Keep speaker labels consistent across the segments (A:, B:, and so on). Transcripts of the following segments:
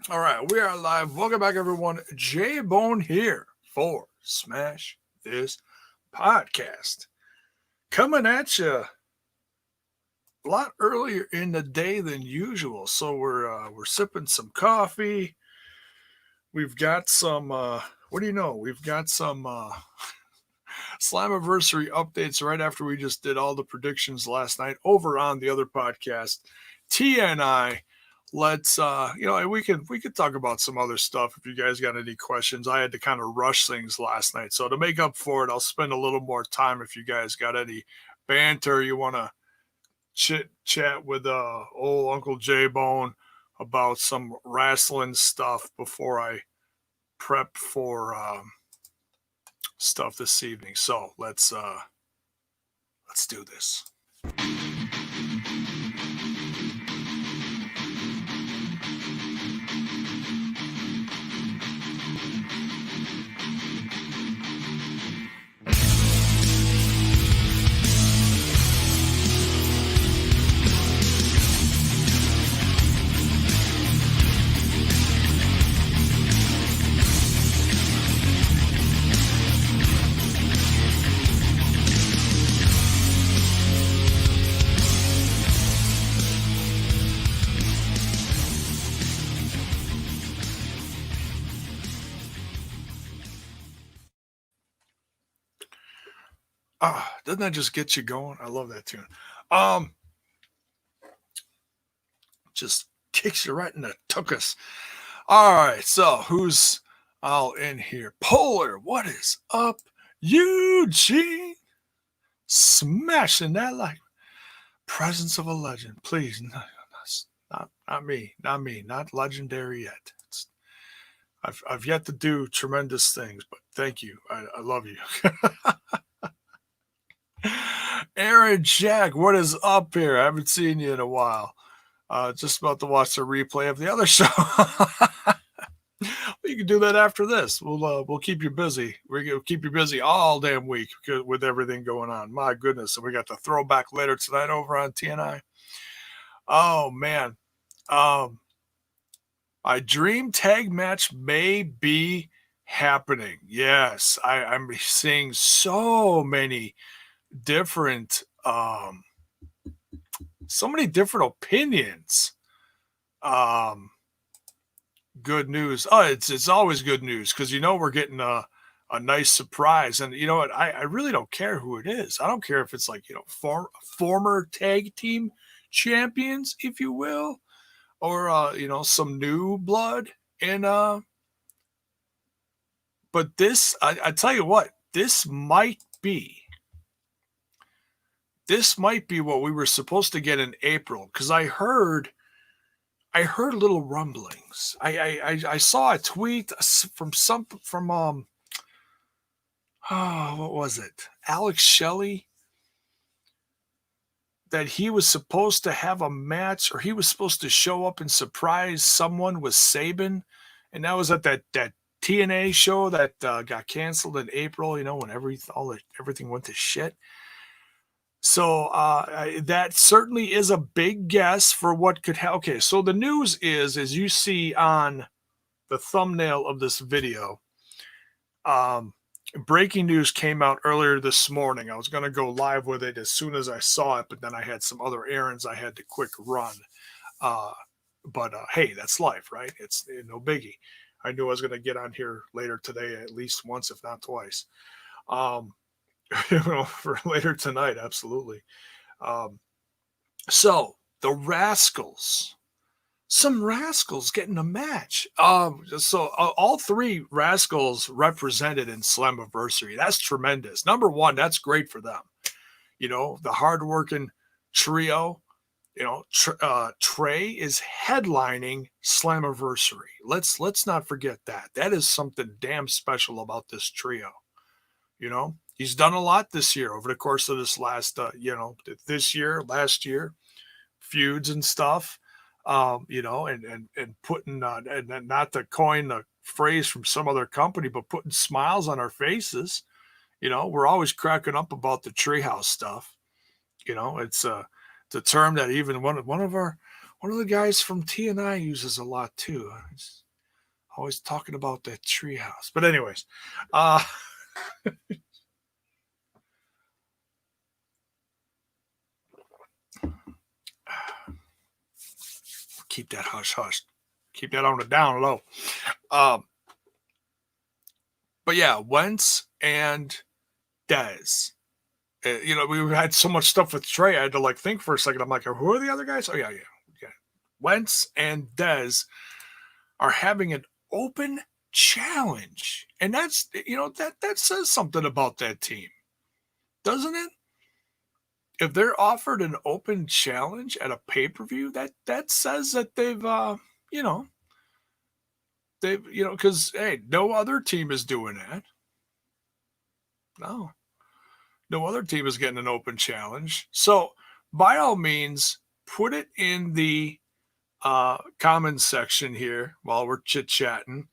A: All right, we are live. Welcome back, everyone. Jaybone here for Smash This Podcast. Coming at you a lot earlier in the day than usual. So we're sipping some coffee. We've got some. What do you know? We've got some Slammiversary updates right after we just did all the predictions last night over on the other podcast, TNI. Let's we could talk about some other stuff if you guys got any questions. I had to kind of rush things last night, so to make up for it, I'll spend a little more time if you guys got any banter you want to chit chat with old Uncle J Bone about some wrestling stuff before I prep for stuff this evening. So let's do this. Doesn't that just get you going? I love that tune. Um, just kicks you right in the tuchus. All right, so who's all in here? Polar, what is up? Eugene, smashing that like presence of a legend. Please, not me, not legendary yet. I've yet to do tremendous things, but thank you. I love you. Aaron Jack, what is up here? I haven't seen you in a while. Just about to watch the replay of the other show. You can do that after this. We'll keep you busy. We'll keep you busy all damn week with everything going on. My goodness. And we got the throwback later tonight over on TNI. Oh man. My dream tag match may be happening. Yes. I'm seeing so many different opinions. Good news. Oh, it's always good news because we're getting a nice surprise. And you know what? I really don't care who it is. I don't care if it's like former tag team champions, if you will, or some new blood. And but this, I tell you what, this might be what we were supposed to get in April because I heard little rumblings. I saw a tweet from what was it? Alex Shelley, that he was supposed to have a match or he was supposed to show up and surprise someone with Saban, and that was at that TNA show that got canceled in April. When everything went to shit. So that certainly is a big guess for what could happen. Okay, so the news is, as you see on the thumbnail of this video, breaking news came out earlier this morning. I was going to go live with it as soon as I saw it, but then I had some other errands I had to quick run. But hey, that's life, right? It's no biggie. I knew I was going to get on here later today, at least once, if not twice. For later tonight, absolutely. So the Rascals, some Rascals getting a match. So all three Rascals represented in Slammiversary. That's tremendous. Number one, that's great for them. The hardworking trio. Trey is headlining Slammiversary. Let's not forget that. That is something damn special about this trio. He's done a lot this year over the course of this last, this year, last year, feuds and stuff, and putting, and not to coin the phrase from some other company, but putting smiles on our faces. We're always cracking up about the treehouse stuff. It's a term that even one of our one of the guys from TNI uses a lot too. He's always talking about that treehouse. But anyways, keep that hush hush. Keep that on the down low. But yeah, Wentz and Dez. We had so much stuff with Trey. I had to like think for a second. I'm like, who are the other guys? Oh yeah. Wentz and Dez are having an open challenge, and that's that says something about that team, doesn't it? If they're offered an open challenge at a pay-per-view, that says that because hey, no other team is doing that. No other team is getting an open challenge. So by all means, put it in the comments section here while we're chit-chatting.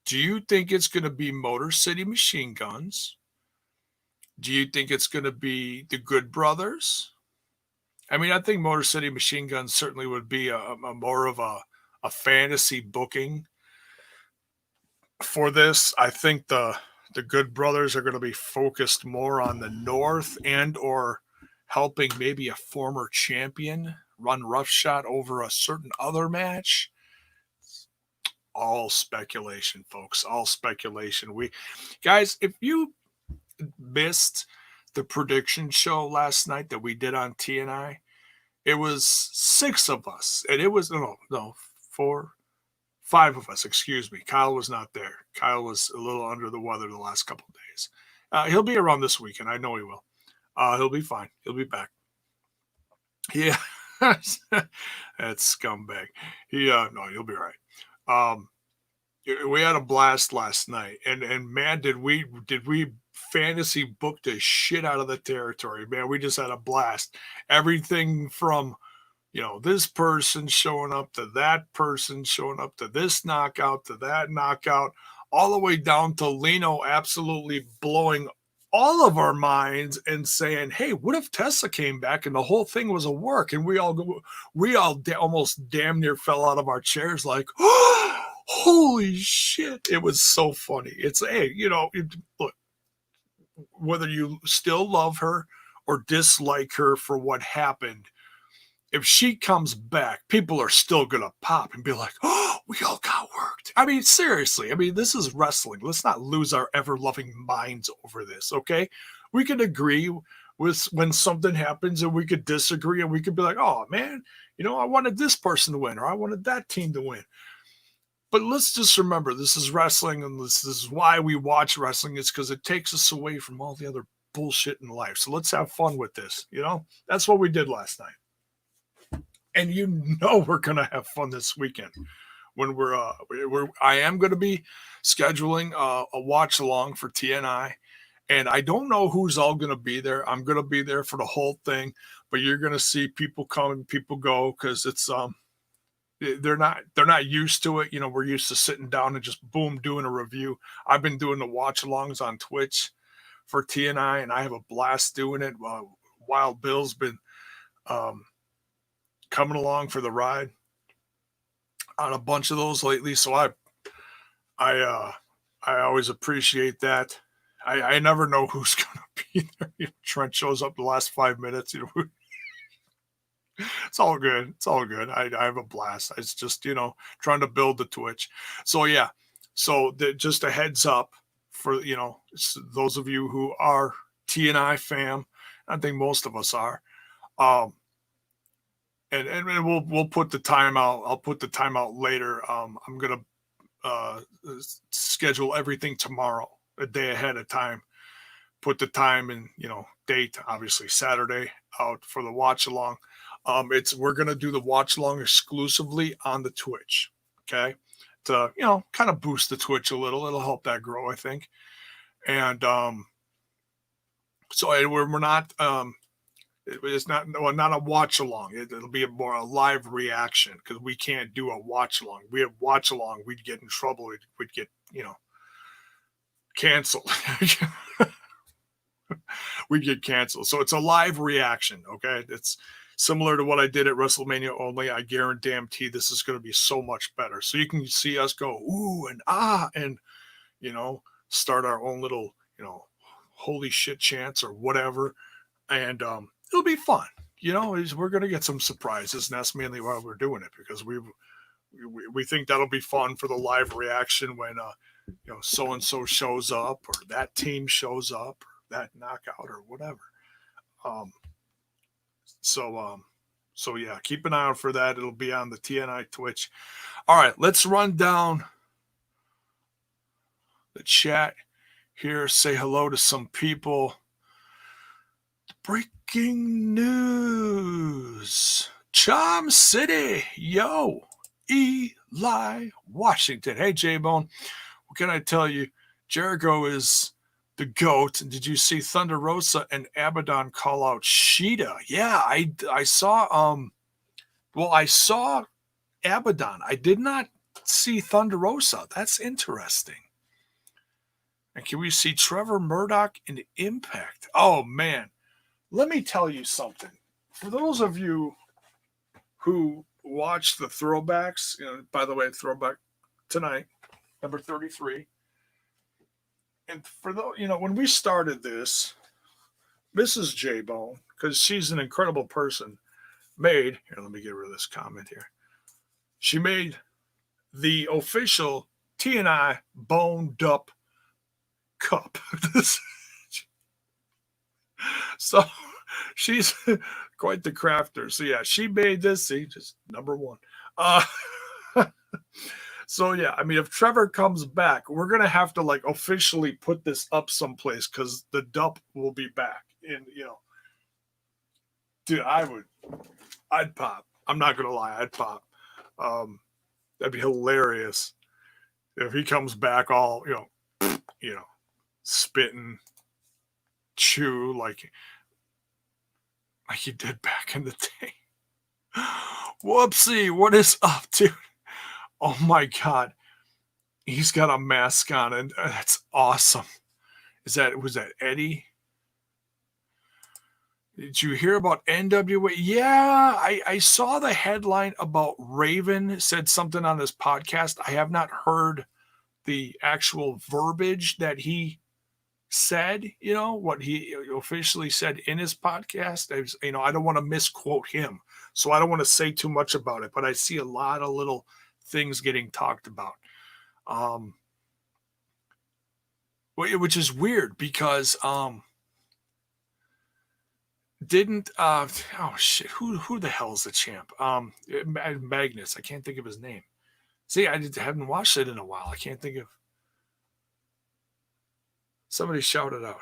A: Do you think it's going to be Motor City Machine Guns? Do you think it's going to be the Good Brothers? I mean, I think Motor City Machine Guns certainly would be a more of a fantasy booking for this. I think the Good Brothers are going to be focused more on the North and or helping maybe a former champion run roughshod over a certain other match. All speculation, folks. All speculation. Guys, if you missed the prediction show last night that we did on TNI, it was 6 of us, and it was no 5 of us. Excuse me. Kyle was not there. Kyle was a little under the weather the last couple of days. He'll be around this weekend. I know he will. He'll be fine. He'll be back. Yeah, that scumbag. No, he'll be right. We had a blast last night, and man, did we fantasy book the shit out of the territory, man. We just had a blast. Everything from this person showing up to that person showing up to this knockout to that knockout, all the way down to Lino absolutely blowing all of our minds and saying, hey, what if Tessa came back and the whole thing was a work? And we all almost damn near fell out of our chairs like, oh, holy shit. It was so funny. It's, hey, look, whether you still love her or dislike her for what happened, if she comes back, people are still going to pop and be like, oh, we all got worked. I mean, seriously. I mean, this is wrestling. Let's not lose our ever-loving minds over this, okay? We could agree with when something happens and we could disagree and we could be like, oh, man, I wanted this person to win or I wanted that team to win. But let's just remember, this is wrestling, and this is why we watch wrestling. It's because it takes us away from all the other bullshit in life. So let's have fun with this, That's what we did last night. And we're going to have fun this weekend when I am going to be scheduling a watch along for TNI, and I don't know who's all going to be there. I'm going to be there for the whole thing, but you're going to see people come and people go because it's they're not used to it. We're used to sitting down and just boom doing a review. I've been doing the watch alongs on Twitch for TNI, and I have a blast doing it. Wild Bill's been coming along for the ride on a bunch of those lately. So I always appreciate that. I never know who's going to be there. Trent shows up the last 5 minutes. It's all good. It's all good. I have a blast. It's just, trying to build the Twitch. So yeah. So just a heads up for, those of you who are TNI fam. I think most of us are. And we'll put the time out. I'll put the time out later. I'm gonna schedule everything tomorrow, a day ahead of time. Put the time and date, obviously Saturday, out for the watch along. We're gonna do the watch along exclusively on the Twitch. Okay, to kind of boost the Twitch a little. It'll help that grow, I think. And so we're not. It's not a watch along. It'll be more a live reaction because we can't do a watch along. We have watch along, we'd get in trouble. We'd get canceled. We'd get canceled. So it's a live reaction. Okay, similar to what I did at WrestleMania only, I guarantee this is going to be so much better. So you can see us go, ooh, and ah, and, start our own little, holy shit chants or whatever. And it'll be fun. We're going to get some surprises, and that's mainly why we're doing it, because we think that'll be fun for the live reaction when, so and so shows up, or that team shows up, or that knockout, or whatever. Um, so yeah, keep an eye out for that. It'll be on the TNI Twitch. All right, let's run down the chat here. Say hello to some people. Breaking news. Charm City. Yo. Eli Washington. Hey, Jaybone. What can I tell you? Jericho is the GOAT. And did you see Thunder Rosa and Abaddon call out Sheeta? Yeah, I saw I saw Abaddon. I did not see Thunder Rosa. That's interesting. And can we see Trevor Murdoch in Impact? Oh man. Let me tell you something. For those of you who watch the throwbacks, by the way, throwback tonight, number 33. And for those, when we started this, Mrs. Jaybone, because she's an incredible person, let me get rid of this comment here. She made the official TNI Boned Up Cup. So she's quite the crafter. So yeah, she made this. See, just number one. So yeah, I mean, if Trevor comes back, we're gonna have to officially put this up someplace, because the Dup will be back. And dude, I'd pop. I'm not gonna lie, I'd pop. That'd be hilarious if he comes back all spitting, chew like he did back in the day. Whoopsie, what is up, dude? Oh my god, he's got a mask on, and that's awesome. Was that Eddie? Did you hear about NWA? Yeah, I saw the headline about Raven said something on this podcast. I have not heard the actual verbiage that he said, what he officially said in his podcast. I don't want to misquote him, so I don't want to say too much about it, but I see a lot of little things getting talked about. Which is weird, because didn't oh shit, who the hell is the champ? Magnus, I can't think of his name. See, haven't watched it in a while. I can't think of. Somebody shout it out.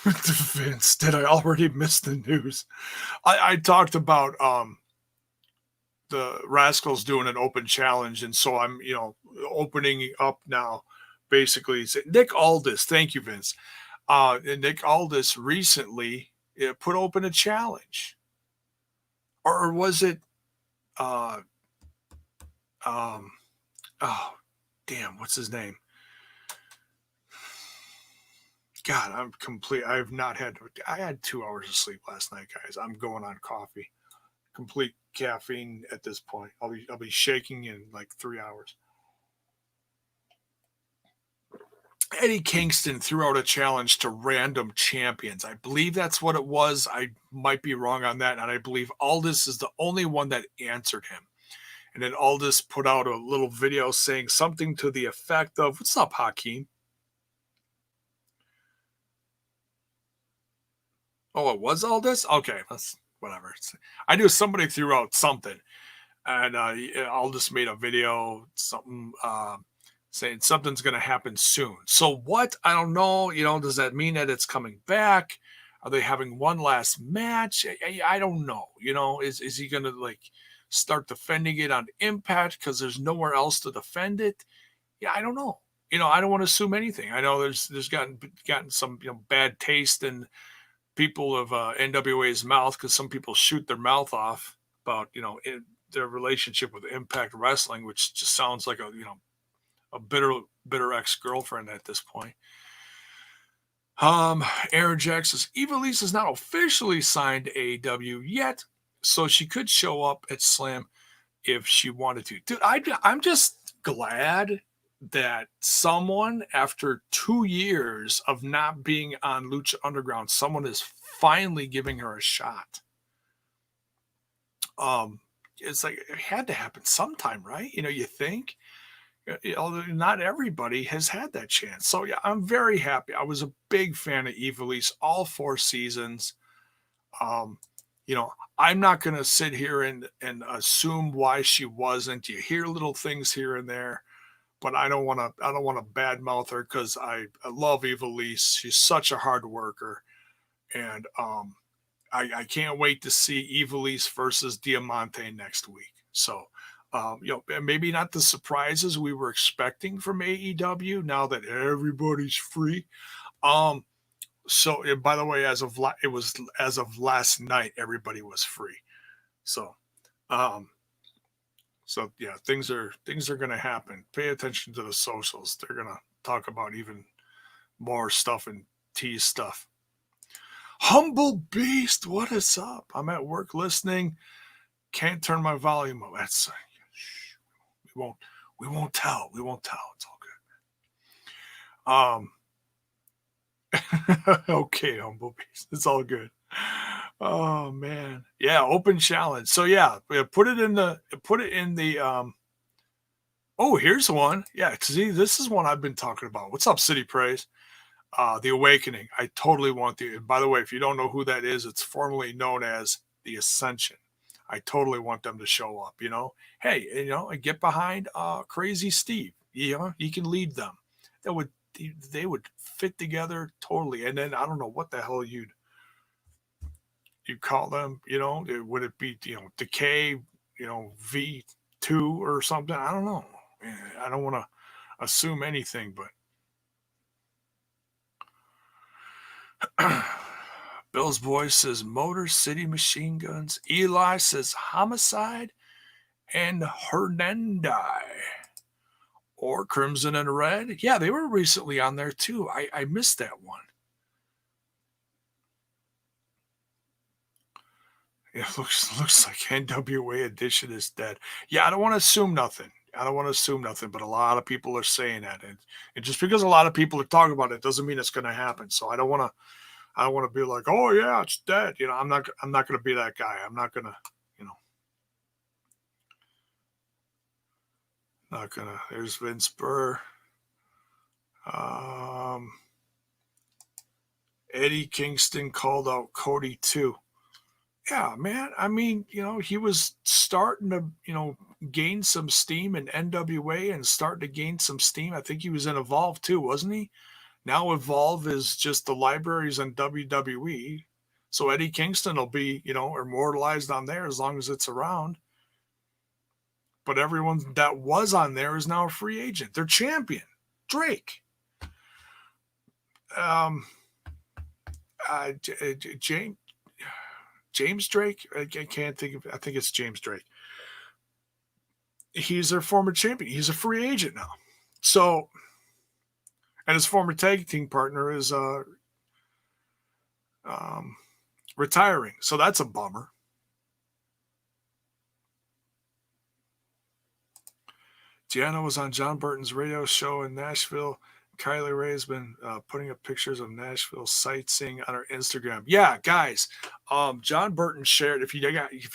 A: Vince, did I already miss the news? I talked about the Rascals doing an open challenge, and so I'm opening up now. Basically, Nick Aldis. Thank you, Vince. Nick Aldis recently put open a challenge, or was it? Oh, damn, what's his name? God, I'm complete. I had 2 hours of sleep last night, guys. I'm going on coffee. Complete caffeine at this point. I'll be shaking in 3 hours. Eddie Kingston threw out a challenge to random champions. I believe that's what it was. I might be wrong on that. And I believe Aldis is the only one that answered him. And then Aldis put out a little video saying something to the effect of, "What's up, Hakeem?" Oh, it was Aldis? Okay, that's whatever. I knew somebody threw out something. And Aldis made a video, something saying something's going to happen soon. So what? I don't know. Does that mean that it's coming back? Are they having one last match? I don't know. Is he going to start defending it on Impact because there's nowhere else to defend it? Yeah, I don't know. I don't want to assume anything. I know there's gotten some bad taste in people of NWA's mouth, because some people shoot their mouth off about their relationship with Impact Wrestling, which just sounds like a a bitter ex-girlfriend at this point. Aaron Jack says Ivelisse is not officially signed to AEW yet, so she could show up at Slam if she wanted to. Dude, I'm just glad that someone, after 2 years of not being on Lucha Underground, someone is finally giving her a shot. It's like it had to happen sometime, right? You think. Although not everybody has had that chance. So yeah, I'm very happy. I was a big fan of Ivelisse all 4 seasons. I'm not going to sit here and assume why she wasn't. You hear little things here and there, but I don't want to badmouth her because I love Ivelisse. She's such a hard worker, and I can't wait to see Ivelisse versus Diamante next week. So. Maybe not the surprises we were expecting from AEW now that everybody's free. So by the way, as of last night, everybody was free. So, yeah, things are going to happen. Pay attention to the socials. They're going to talk about even more stuff and tease stuff. Humble Beast, what is up? I'm at work listening. Can't turn my volume up. That's we won't tell. It's all good. Okay, Humble Beast. It's all good. Oh man. Yeah, open challenge. So yeah, put it in the oh, here's one. Yeah, see, this is one I've been talking about. What's up, City Praise? The Awakening. I totally want the. By the way, if you don't know who that is, it's formerly known as the Ascension. I totally want them to show up, Hey, get behind Crazy Steve. He can lead them. They would fit together totally. And then I don't know what the hell you'd call them, would it be, Decay, V2 or something? I don't know. I don't want to assume anything, but Bill's Boy says Motor City Machine Guns. Eli says Homicide and Hernandez. Or Crimson and Red. Yeah, they were recently on there too. I missed that one. It looks like NWA Edition is dead. Yeah, I don't want to assume nothing. But a lot of people are saying that. And just because a lot of people are talking about it doesn't mean it's going to happen. So I don't want to be like, oh yeah, it's dead. I'm not going to be that guy. I'm not going to, not going to. There's Vince Burr. Eddie Kingston called out Cody too. Yeah, man. I mean, he was starting to, gain some steam in NWA and starting to gain some steam. I think he was in Evolve too, wasn't he? Now Evolve is just the libraries on WWE. So Eddie Kingston will be, immortalized on there as long as it's around. But everyone that was on there is now a free agent. Their champion, Drake. James Drake. I can't think of. I think it's James Drake. He's their former champion. He's a free agent now. So, and his former tag team partner is retiring. So that's a bummer. Deanna was on John Burton's radio show in Nashville. Kylie Ray has been putting up pictures of Nashville sightseeing on her Instagram. Yeah, guys, John Burton shared, if you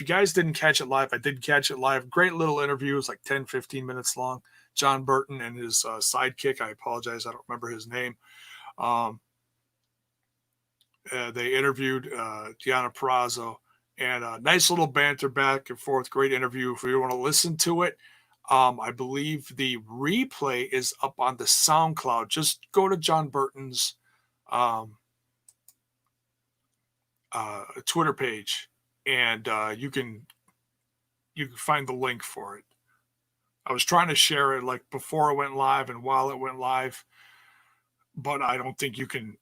A: guys didn't catch it live, I did catch it live. Great little interview. It was like 10, 15 minutes long. John Burton and his sidekick. I apologize. I don't remember his name. They interviewed Deanna Purrazzo, and nice little banter back and forth. Great interview. If you want to listen to it, I believe the replay is up on the SoundCloud. Just go to John Burton's Twitter page, and you can find the link for it. I was trying to share it like before it went live and while it went live, but I don't think you can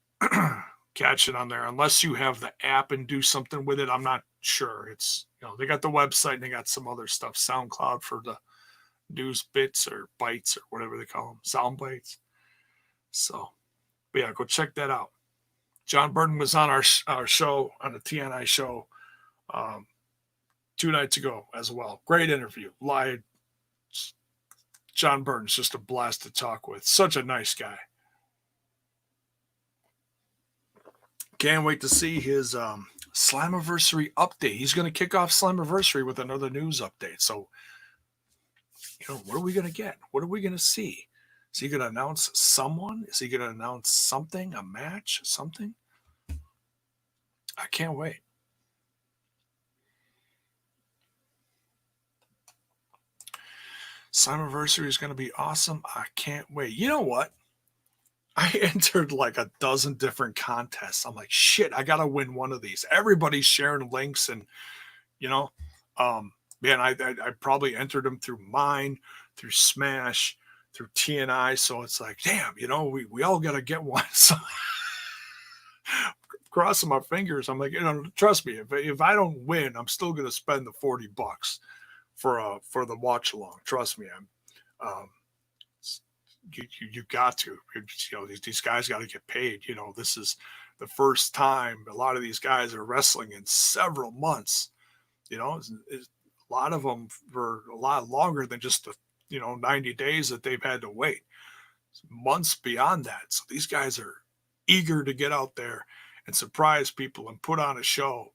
A: catch it on there unless you have the app and do something with it. I'm not sure. It's they got the website and they got some other stuff, SoundCloud for the news bits or bites or whatever they call them, sound bites. So, but yeah, go check that out. John Burton was on our show, on the TNI show, 2 nights ago as well. Great interview. Live. John Burton's just a blast to talk with. Such a nice guy. Can't wait to see his Slammiversary update. He's going to kick off Slammiversary with another news update. So, what are we going to get? What are we going to see? Is he going to announce someone? Is he going to announce something? A match? Something? I can't wait. Slammiversary is going to be awesome. I can't wait. You know what? I entered like a dozen different contests. I'm like, shit, I got to win one of these. Everybody's sharing links and, man, I probably entered them through mine, through Smash, through TNI. So it's like, damn, we all got to get one. So crossing my fingers. I'm like, trust me, if I don't win, I'm still going to spend the $40 for the watch along. Trust me. You got to, these guys got to get paid. This is the first time a lot of these guys are wrestling in several months. A lot of them for a lot longer than just the 90 days that they've had to wait. It's months beyond that. So these guys are eager to get out there and surprise people and put on a show.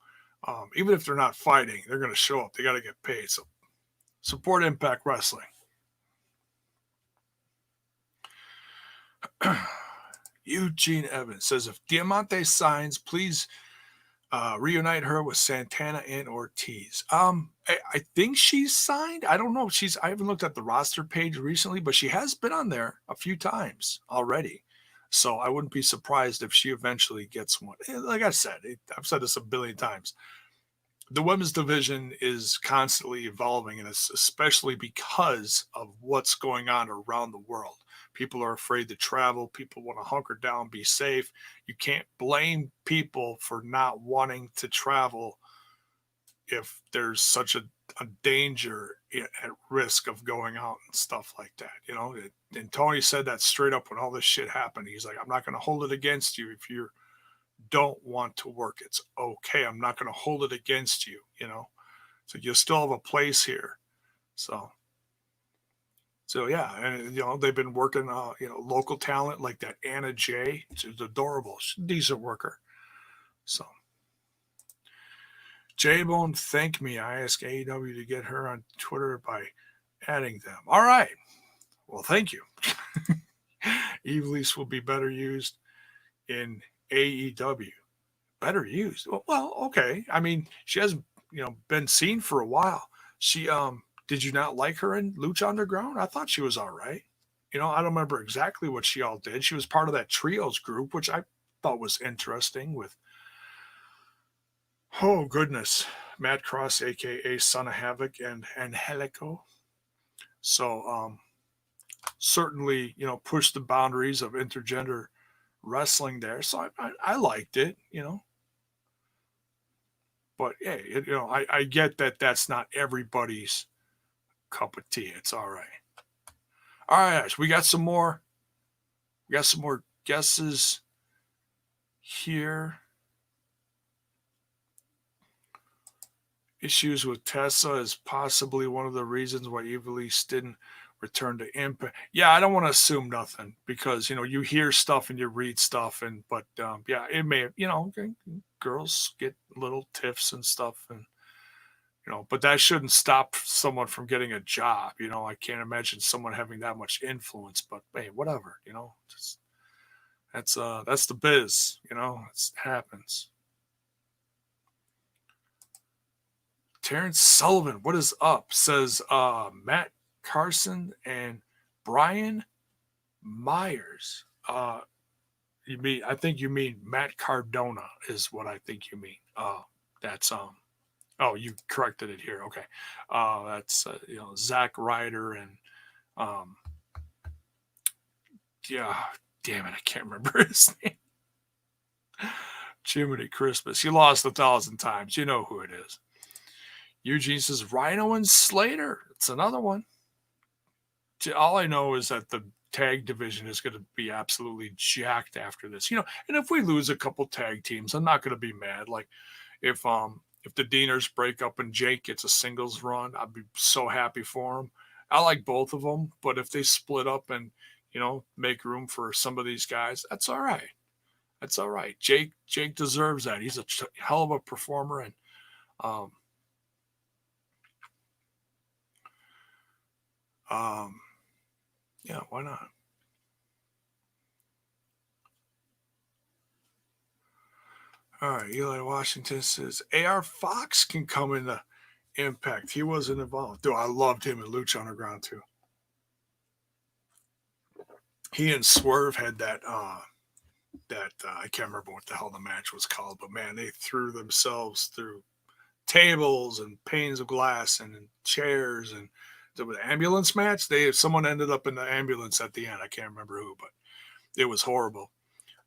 A: Even if they're not fighting, they're going to show up. They got to get paid. So support Impact Wrestling. Eugene Evans says, if Diamante signs, please reunite her with Santana and Ortiz. I think she's signed. I don't know. I haven't looked at the roster page recently, but she has been on there a few times already. So I wouldn't be surprised if she eventually gets one. Like I said, I've said this a billion times. The women's division is constantly evolving, and it's especially because of what's going on around the world. People are afraid to travel. People want to hunker down, be safe. You can't blame people for not wanting to travel if there's such a danger at risk of going out and stuff like that. And Tony said that straight up when all this shit happened. He's like, I'm not going to hold it against you if you don't want to work. It's okay. I'm not going to hold it against you, So you still have a place here. So yeah, and they've been working local talent like that Anna J. She's adorable. She's a decent worker. So Jaybone, thank me. I asked AEW to get her on Twitter by adding them. All right. Well, thank you. Evilise will be better used in AEW. Better used. Well, okay. I mean, she hasn't, been seen for a while. She did you not like her in Lucha Underground? I thought she was all right. I don't remember exactly what she all did. She was part of that trios group, which I thought was interesting with, oh goodness, Matt Cross, aka Son of Havoc, and Angelico. So certainly, pushed the boundaries of intergender wrestling there. So I liked it, But hey, I get that that's not everybody's cup of tea. It's all right. All right, we got some more. We got some more guesses here. Issues with Tessa is possibly one of the reasons why Evilise didn't return to Impact. Yeah, I don't want to assume nothing because you hear stuff and you read stuff, but yeah, it may girls get little tiffs and stuff, and but that shouldn't stop someone from getting a job. I can't imagine someone having that much influence, but hey, whatever, just, that's the biz, it happens. Terrence Sullivan, what is up? Says Matt Carson and Brian Myers. I think you mean Matt Cardona is what I think you mean. That's oh, you corrected it here. Okay. That's Zack Ryder and yeah, damn it, I can't remember his name. Jiminy Christmas. He lost 1,000 times. You know who it is. Eugene says Rhino and Slater. It's another one. all I know is that the tag division is going to be absolutely jacked after this. And if we lose a couple tag teams, I'm not going to be mad. Like if the Deaners break up and Jake gets a singles run, I'd be so happy for him. I like both of them, but if they split up and make room for some of these guys, that's all right. That's all right. Jake deserves that. He's a hell of a performer, and um, yeah, why not? All right, Eli Washington says AR Fox can come into Impact. He wasn't involved. Dude, I loved him in Lucha Underground too. He and Swerve had that I can't remember what the hell the match was called, but man, they threw themselves through tables and panes of glass and chairs, and the ambulance match. Someone ended up in the ambulance at the end. I can't remember who, but it was horrible.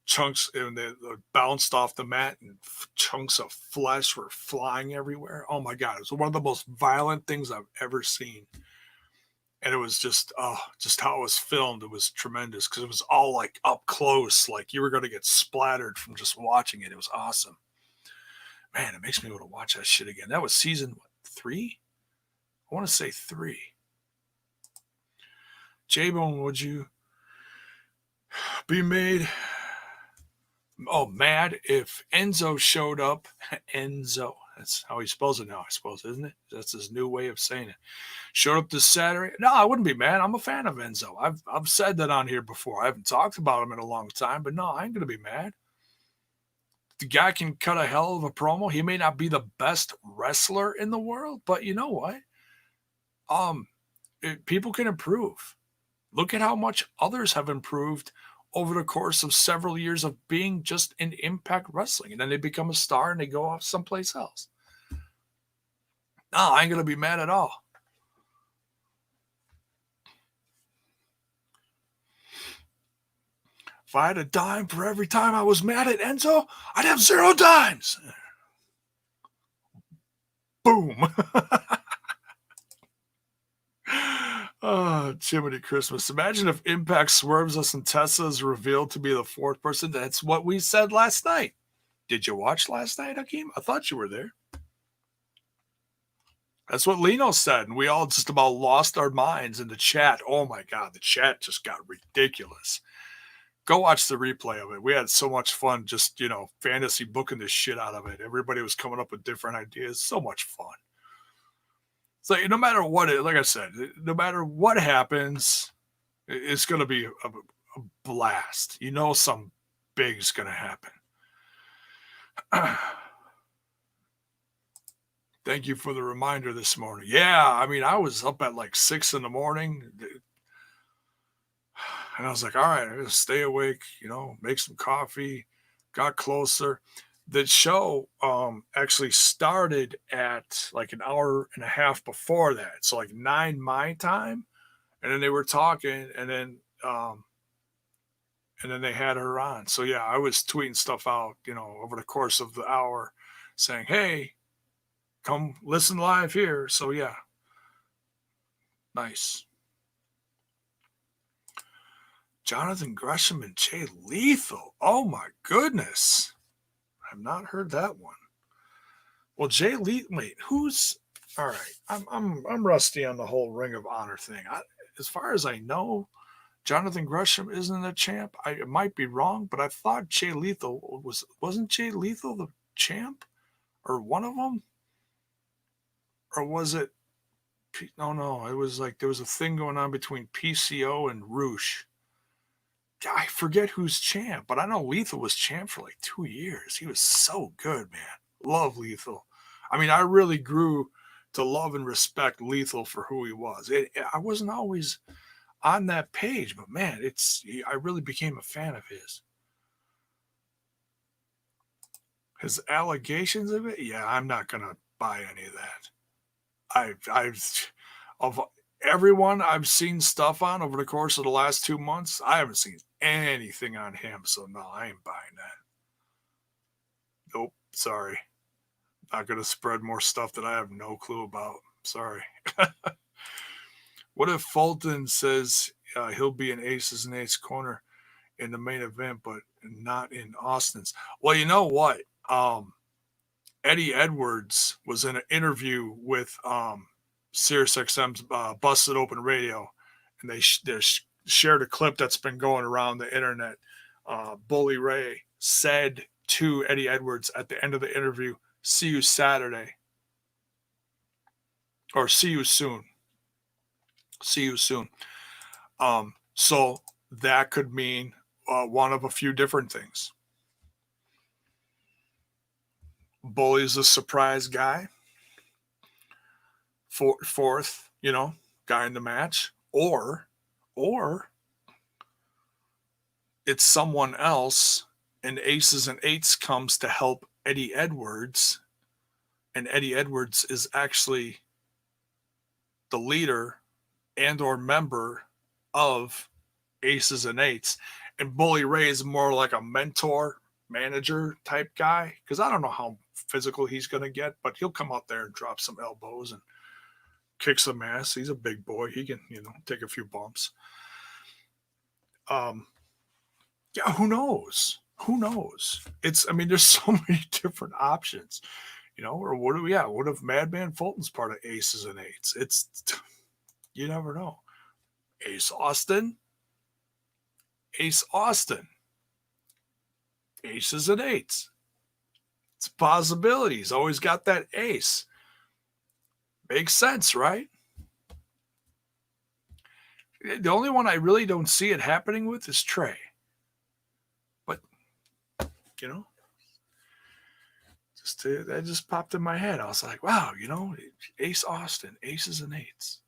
A: Chunks and they bounced off the mat, and chunks of flesh were flying everywhere. Oh my god, it was one of the most violent things I've ever seen. And it was just how it was filmed. It was tremendous because it was all like up close, like you were going to get splattered from just watching it. It was awesome. Man, it makes me want to watch that shit again. That was season 3. I want to say 3. Jaybone, would you be made mad if Enzo showed up? Enzo, that's how he spells it now, I suppose, isn't it? That's his new way of saying it. Showed up this Saturday. No, I wouldn't be mad. I'm a fan of Enzo. I've said that on here before. I haven't talked about him in a long time, but no, I ain't gonna be mad. The guy can cut a hell of a promo. He may not be the best wrestler in the world, but you know what? People can improve. Look at how much others have improved over the course of several years of being just in Impact Wrestling, and then they become a star and they go off someplace else. No, I ain't gonna be mad at all. If I had a dime for every time I was mad at Enzo, I'd have 0 dimes. Boom. Oh, Jiminy Christmas. Imagine if Impact swerves us and Tessa is revealed to be the 4th person. That's what we said last night. Did you watch last night, Hakeem? I thought you were there. That's what Lino said, and we all just about lost our minds in the chat. Oh my God, the chat just got ridiculous. Go watch the replay of it. We had so much fun just, fantasy booking the shit out of it. Everybody was coming up with different ideas. So much fun. So no matter what, like I said, no matter what happens, it's going to be a blast. Some big's going to happen. Thank you for the reminder this morning. Yeah, I was up at like 6 in the morning. And I was like, all right, I'm going to stay awake, make some coffee. Got closer. The show actually started at like an hour and a half before that. So like 9 my time. And then they were talking, and then they had her on. So yeah, I was tweeting stuff out, over the course of the hour saying, hey, come listen live here. So yeah. Nice. Jonathan Gresham and Jay Lethal. Oh my goodness. I've not heard that one. Well, Jay Lethal, wait, who's all right? I'm rusty on the whole Ring of Honor thing. As far as I know, Jonathan Gresham isn't a champ. I might be wrong, but I thought Jay Lethal wasn't Jay Lethal the champ, or one of them, or was it? No, it was like there was a thing going on between PCO and Roosh. I forget who's champ, but I know Lethal was champ for like 2 years. He was so good, man. Love Lethal. I really grew to love and respect Lethal for who he was. I wasn't always on that page, but man, I really became a fan of his. His allegations of it, yeah, I'm not gonna buy any of that. I've of everyone I've seen stuff on over the course of the last 2 months, I haven't seen anything on him. So no, I ain't buying that. Nope, sorry. Not gonna spread more stuff that I have no clue about. Sorry. What if Fulton says he'll be in Aces and Eights corner in the main event, but not in Austin's? Well, you know what? Eddie Edwards was in an interview with SiriusXM's Busted Open Radio, and they shared a clip that's been going around the internet. Bully Ray said to Eddie Edwards at the end of the interview, "See you Saturday," or "See you soon." See you soon. So that could mean one of a few different things. Bully's a surprise guy. Fourth, guy in the match, or it's someone else, and Aces and Eights comes to help Eddie Edwards, and Eddie Edwards is actually the leader and or member of Aces and Eights, and Bully Ray is more like a mentor, manager type guy, because I don't know how physical he's going to get, but he'll come out there and drop some elbows and kick some ass. He's a big boy. He can, take a few bumps. Yeah, who knows? There's so many different options, or what if Madman Fulton's part of Aces and Eights? You never know. Ace Austin. Aces and Eights. It's a possibility. He's always got that ace. Makes sense, right? The only one I really don't see it happening with is Trey. But, that just popped in my head. I was like, wow, Ace Austin, Aces and Eights.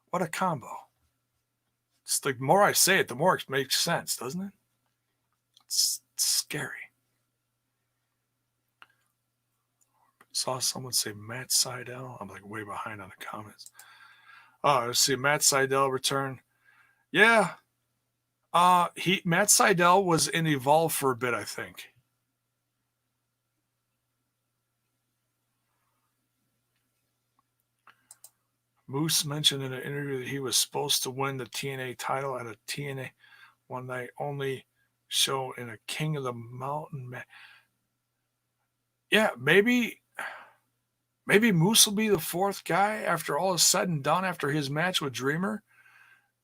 A: What a combo. It's the more I say it, the more it makes sense, doesn't it? It's scary. Saw someone say Matt Seidel. I'm like way behind on the comments. Let's see, Matt Seidel return. Yeah. Matt Seidel was in Evolve for a bit, I think. Moose mentioned in an interview that he was supposed to win the TNA title at a TNA one night only show in a King of the Mountain match. Yeah, maybe Moose will be the fourth guy after all is said and done after his match with Dreamer.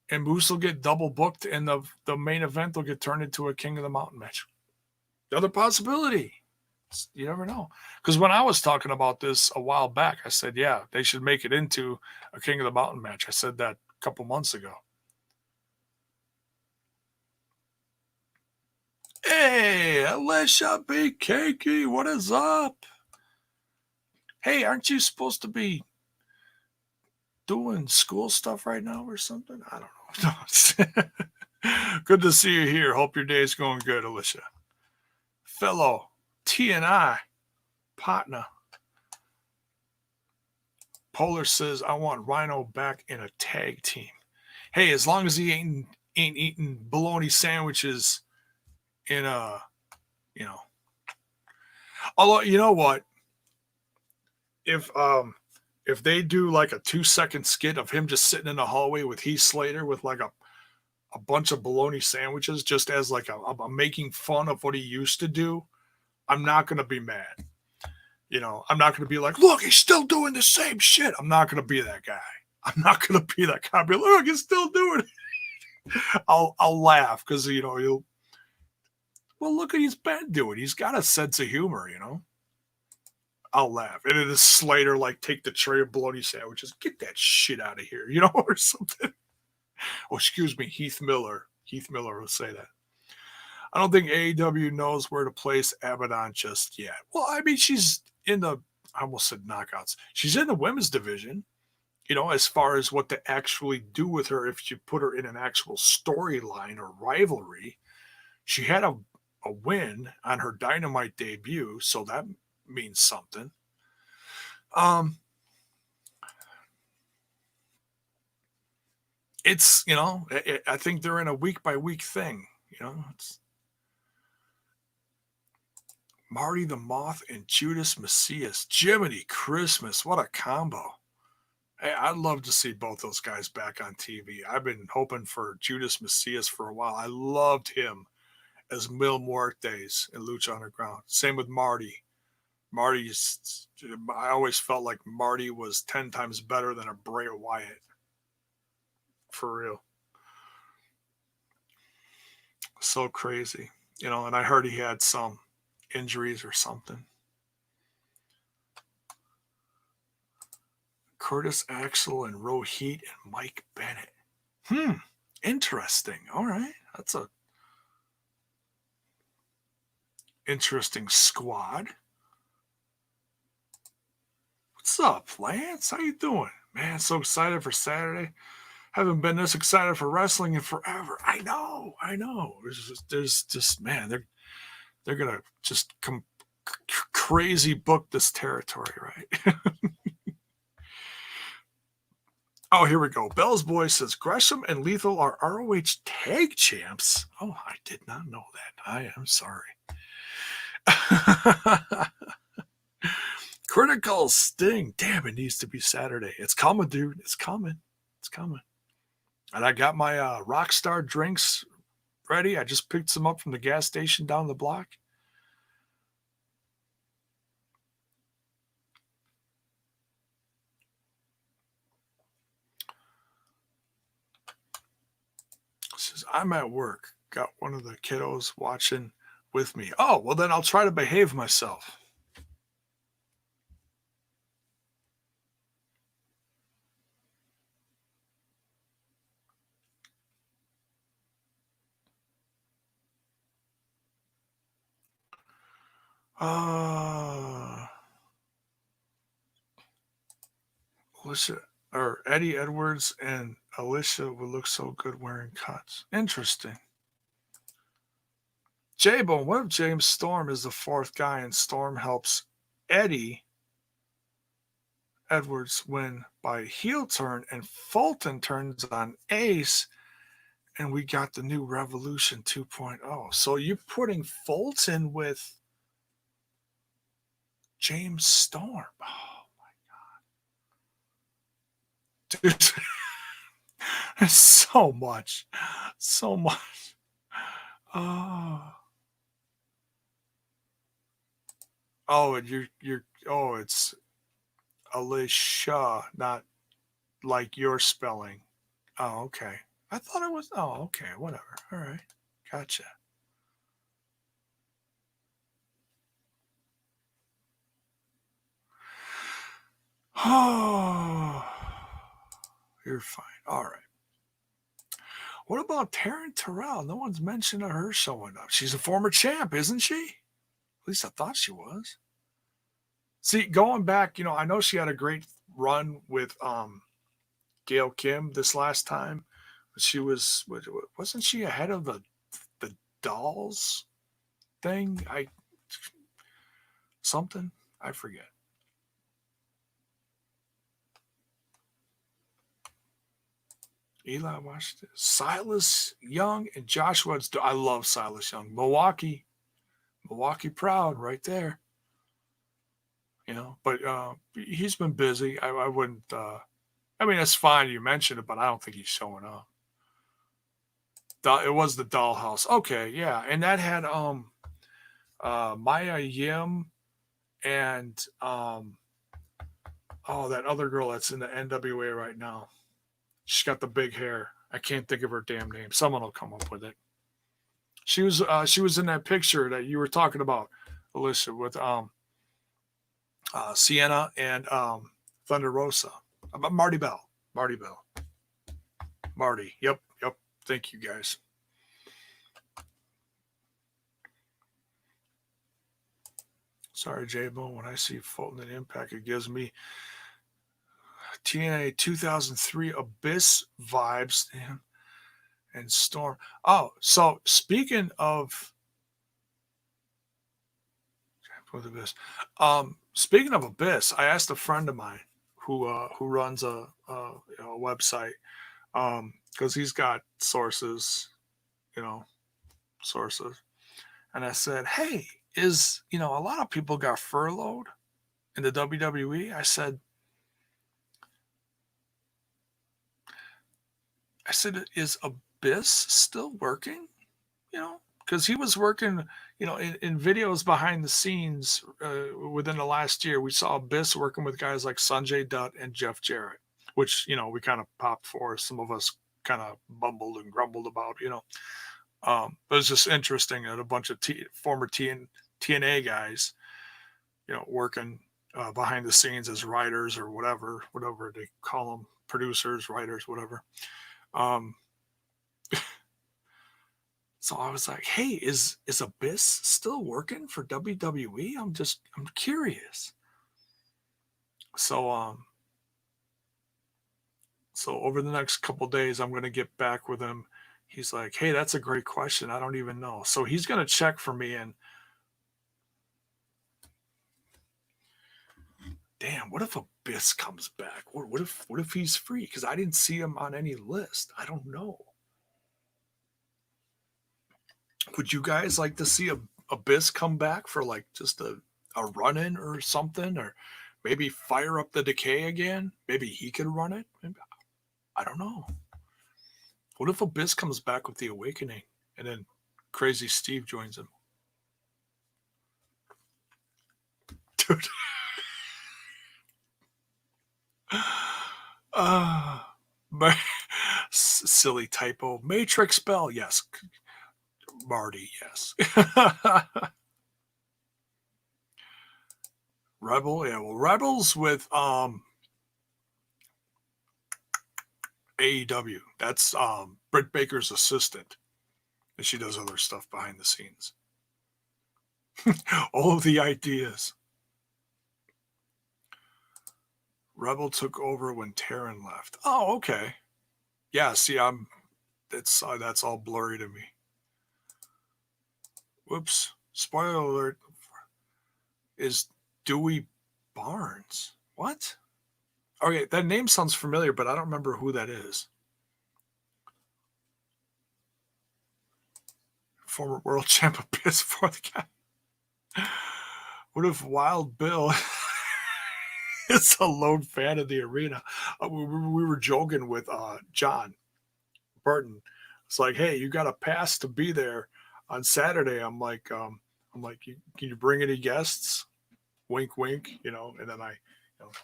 A: And Moose will get double booked and the main event will get turned into a King of the Mountain match. The other possibility. You never know. Because when I was talking about this a while back, I said, yeah, they should make it into a King of the Mountain match. I said that a couple months ago. Hey, Alicia B. Cakey, what is up? Hey, aren't you supposed to be doing school stuff right now or something? I don't know. Good to see you here. Hope your day's going good, Alicia. Fellow TNI partner. Polar says, I want Rhino back in a tag team. Hey, as long as he ain't eating bologna sandwiches in a, Although, you know what? If they do like a 2-second skit of him just sitting in the hallway with Heath Slater with like a bunch of bologna sandwiches just as like a making fun of what he used to do, I'm not going to be mad. I'm not going to be like, look, he's still doing the same shit. I'm not going to be that guy. I'll be like, look, he's still doing it. I'll laugh because, he'll, well, look what he's been doing. He's got a sense of humor, I'll laugh. And it is Slater, like, take the tray of bologna sandwiches, get that shit out of here, or something. Oh, excuse me, Heath Miller. Heath Miller will say that. I don't think AEW knows where to place Abaddon just yet. Well, she's in I almost said knockouts. She's in the women's division, as far as what to actually do with her if you put her in an actual storyline or rivalry. She had a win on her Dynamite debut, so that means something. It's, I think they're in a week-by-week thing, it's Marty the Moth and Judas Messias. Jiminy Christmas, what a combo. Hey, I'd love to see both those guys back on TV. I've been hoping for Judas Messias for a while. I loved him as Mil Muertes in Lucha Underground. Same with Marty. Marty's, I always felt like Marty was 10 times better than a Bray Wyatt. For real. So crazy. And I heard he had some injuries or something. Curtis Axel and Rohit and Mike Bennett. Interesting. All right. That's a interesting squad. What's up, Lance? How you doing? Man, so excited for Saturday. Haven't been this excited for wrestling in forever. I know. There's just man, they're gonna just come crazy book this territory, right? Oh, here we go. Bell's Boy says Gresham and Lethal are ROH tag champs. Oh, I did not know that. I am sorry. Critical Sting. Damn, it needs to be Saturday. It's coming, dude. It's coming. It's coming. And I got my Rockstar drinks ready. I just picked some up from the gas station down the block. Says, I'm at work. Got one of the kiddos watching with me. Oh, well, then I'll try to behave myself. Alicia or Eddie Edwards and Alicia would look so good wearing cuts. Interesting. Jaybone, what if James Storm is the fourth guy and Storm helps Eddie Edwards win by heel turn and Fulton turns on Ace and we got the new Revolution 2.0. So you're putting Fulton with James Storm. Oh my God. Dude, there's so much. So much. Oh. Oh, and it's Alicia, not like your spelling. Oh, okay. I thought it was. Oh, okay. Whatever. All right. Gotcha. Oh, you're fine. All right. What about Taryn Terrell? No one's mentioned her showing up. She's a former champ, isn't she? At least I thought she was. See, going back, I know she had a great run with Gail Kim this last time. She wasn't she ahead of the dolls thing? I forget. Eli Washington, Silas Young, and Joshua. I love Silas Young. Milwaukee proud right there. But he's been busy. I wouldn't. I mean, it's fine you mentioned it, but I don't think he's showing up. It was the Dollhouse. Okay, yeah, and that had Maya Yim and that other girl that's in the NWA right now. She's got the big hair. I can't think of her damn name. Someone will come up with it. She was in that picture that you were talking about, Alicia, with Sienna and Thunder Rosa. Marty Bell. Marty. Yep. Thank you, guys. Sorry, Jaybone. When I see Fulton and Impact, it gives me TNA 2003 Abyss vibes and Storm. Oh, so speaking of speaking of Abyss, I asked a friend of mine who runs a website because he's got sources, and I said, hey, a lot of people got furloughed in the WWE. I said, I said, is Abyss still working? You know, because he was working, in videos behind the scenes within the last year. We saw Abyss working with guys like Sanjay Dutt and Jeff Jarrett, which, we kind of popped for. Some of us kind of bumbled and grumbled about. But it's just interesting that a bunch of former TNA guys, working behind the scenes as writers or whatever they call them, producers, writers, whatever. Um, so I was like, "Hey, is Abyss still working for WWE? I'm curious." So so over the next couple days, I'm gonna get back with him. He's like, "Hey, that's a great question. I don't even know." So he's gonna check for me, and damn, what if Abyss comes back? What if he's free? Because I didn't see him on any list. I don't know. Would you guys like to see Abyss come back for like just a run in or something, or maybe fire up the Decay again? Maybe he could run it. Maybe, I don't know. What if Abyss comes back with the Awakening and then Crazy Steve joins him? Dude. Uh, silly typo. Matrix Bell, yes. Marty, yes. Rebel, yeah. Well, Rebels with AEW. That's Britt Baker's assistant, and she does other stuff behind the scenes. All of the ideas. Rebel took over when Taryn left. Oh, okay. Yeah, see, that's all blurry to me. Whoops. Spoiler alert. Is Dewey Barnes. What? Okay, that name sounds familiar, but I don't remember who that is. Former world champ Abyss for the guy. What if Wild Bill is a lone fan of the arena? We were joking with John Burton. It's like, hey, you got a pass to be there on Saturday. I'm like, can you bring any guests? Wink, wink. And then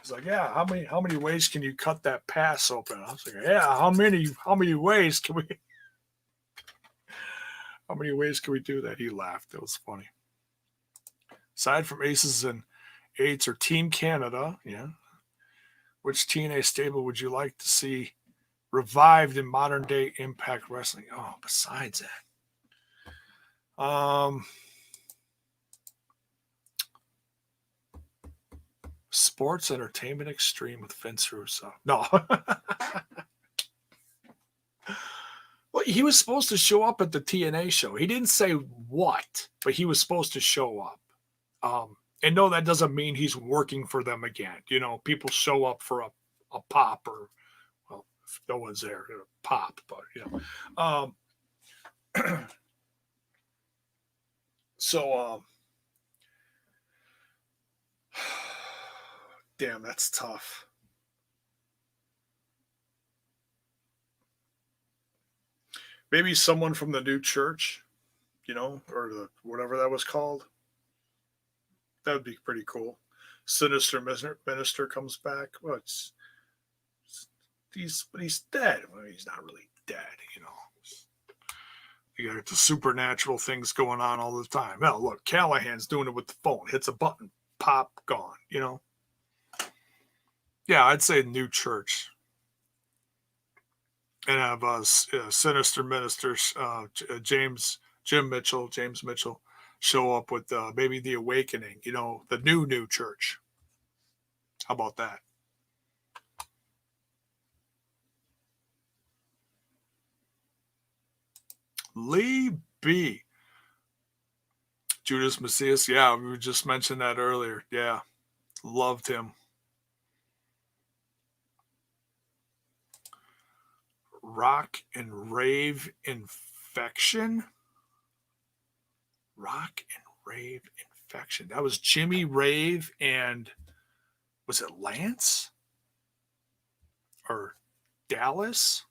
A: he's like, yeah. How many ways can you cut that pass open? I was like, yeah. How many ways can we? How many ways can we do that? He laughed. It was funny. Aside from Aces and Eights or Team Canada, yeah. Which TNA stable would you like to see revived in modern day Impact Wrestling? Oh, besides that. Sports Entertainment Extreme with Vince Russo. No. Well, he was supposed to show up at the TNA show. He didn't say what, but he was supposed to show up. And no, that doesn't mean he's working for them again. People show up for a pop or, well, if no one's there, pop, but, so, damn, that's tough. Maybe someone from the new church, or whatever that was called. That would be pretty cool. Sinister Minister comes back. Well, but he's dead. Well, he's not really dead. You got the supernatural things going on all the time. Well, look, Callahan's doing it with the phone. Hits a button, pop, gone. Yeah, I'd say new church. And have Sinister Ministers, James Mitchell, show up with maybe the Awakening, the new church. How about that? Lee B. Judas Macias. Yeah, we just mentioned that earlier. Yeah, loved him. Rock and Rave Infection. Rock and Rave Infection. That was Jimmy Rave and was it Lance? Or Dallas?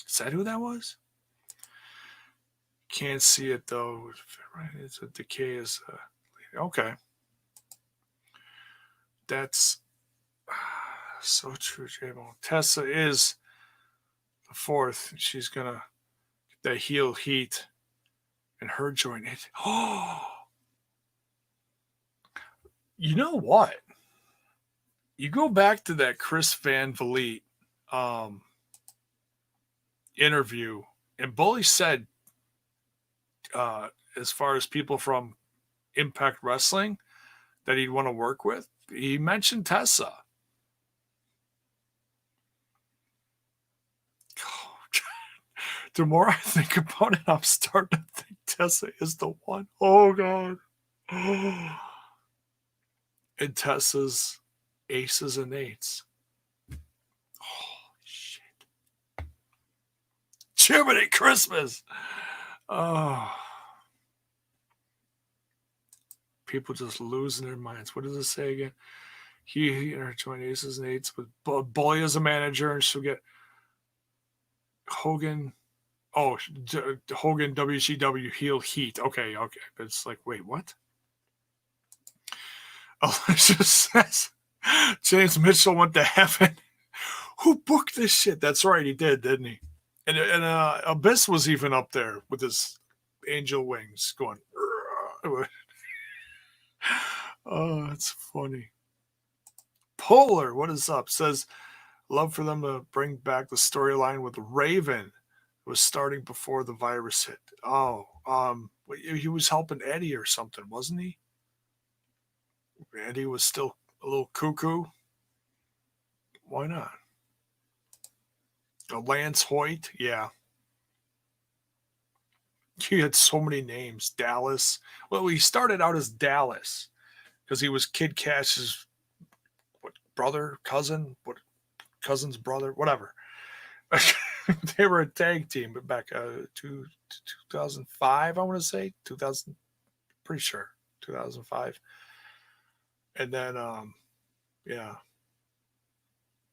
A: Is that who that was? Can't see it though. Right, it's a decay is okay. That's so true, Jaybone. Tessa is the fourth. She's gonna get that heel heat and her joint. Oh, you know what? You go back to that Chris Van Vliet um, interview, and Bully said, as far as people from Impact Wrestling that he'd want to work with, he mentioned Tessa. Oh, the more I think about it, I'm starting to think Tessa is the one. Oh, God. And Tessa's aces and eights. Holy shit. Jiminy Christmas. Oh. People just losing their minds. What does it say again? He interjoined aces and eights with Bully as a manager, and she'll get Hogan. Oh, Hogan WCW heel heat. Okay. But it's like, wait, what? Alicia says James Mitchell went to heaven. Who booked this shit? That's right, he did, didn't he? And Abyss was even up there with his angel wings going. Oh, that's funny. Polar, what is up? Says, love for them to bring back the storyline with Raven. It was starting before the virus hit. Oh, he was helping Eddie or something, wasn't he? Eddie was still a little cuckoo. Why not? Lance Hoyt, yeah. He had so many names. Dallas. Well, he started out as Dallas because he was Kid Cash's brother, cousin's brother, whatever. They were a tag team back 2005, I want to say. 2000, pretty sure. 2005. And then, yeah.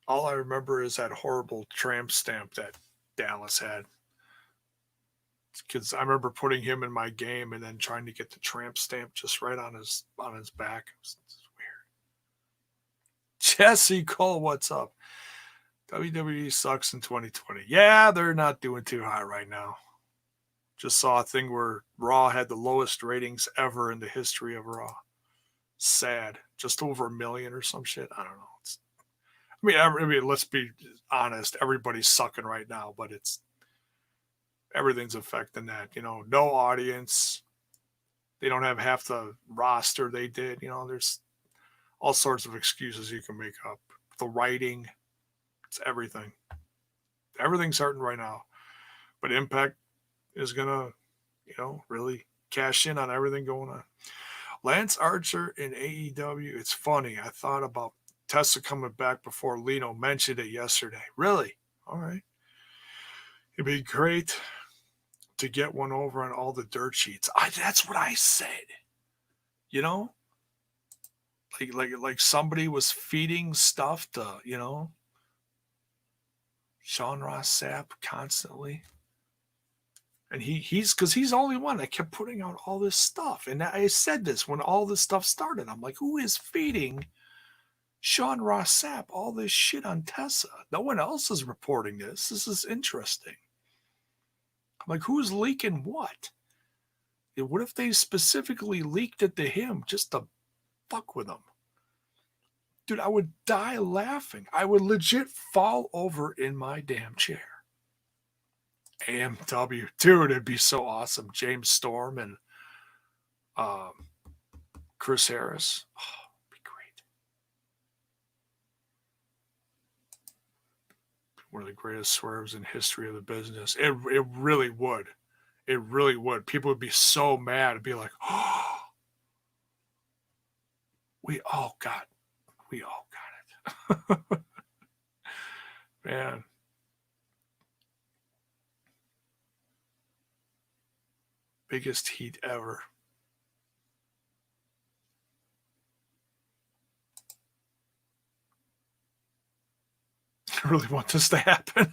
A: All I remember is that horrible tramp stamp that Dallas had. Because I remember putting him in my game and then trying to get the tramp stamp just right on his back. It was weird. Jesse Cole, what's up? WWE sucks in 2020. Yeah, they're not doing too hot right now. Just saw a thing where Raw had the lowest ratings ever in the history of Raw. Sad. Just over 1 million or some shit. I don't know. I mean, let's be honest. Everybody's sucking right now, but everything's affecting that. No audience. They don't have half the roster they did. There's all sorts of excuses you can make up. The writing, it's everything. Everything's hurting right now. But Impact is going to, really cash in on everything going on. Lance Archer in AEW, it's funny. I thought about Tessa coming back before Lino mentioned it yesterday. Really? All right. It'd be great to get one over on all the dirt sheets. That's what I said. Like somebody was feeding stuff to, Sean Ross Sapp constantly. And he's the only one that kept putting out all this stuff. And I said this when all this stuff started. I'm like, who is feeding Sean Ross Sapp all this shit on Tessa? No one else is reporting this. This is interesting. I'm like, who's leaking what? What if they specifically leaked it to him just to fuck with him? Dude, I would die laughing. I would legit fall over in my damn chair. AMW. Dude, it'd be so awesome. James Storm and Chris Harris. Oh, it'd be great. One of the greatest swerves in history of the business. It really would. It really would. People would be so mad. It'd be like, oh, we all got it. Man. Biggest heat ever. I really want this to happen.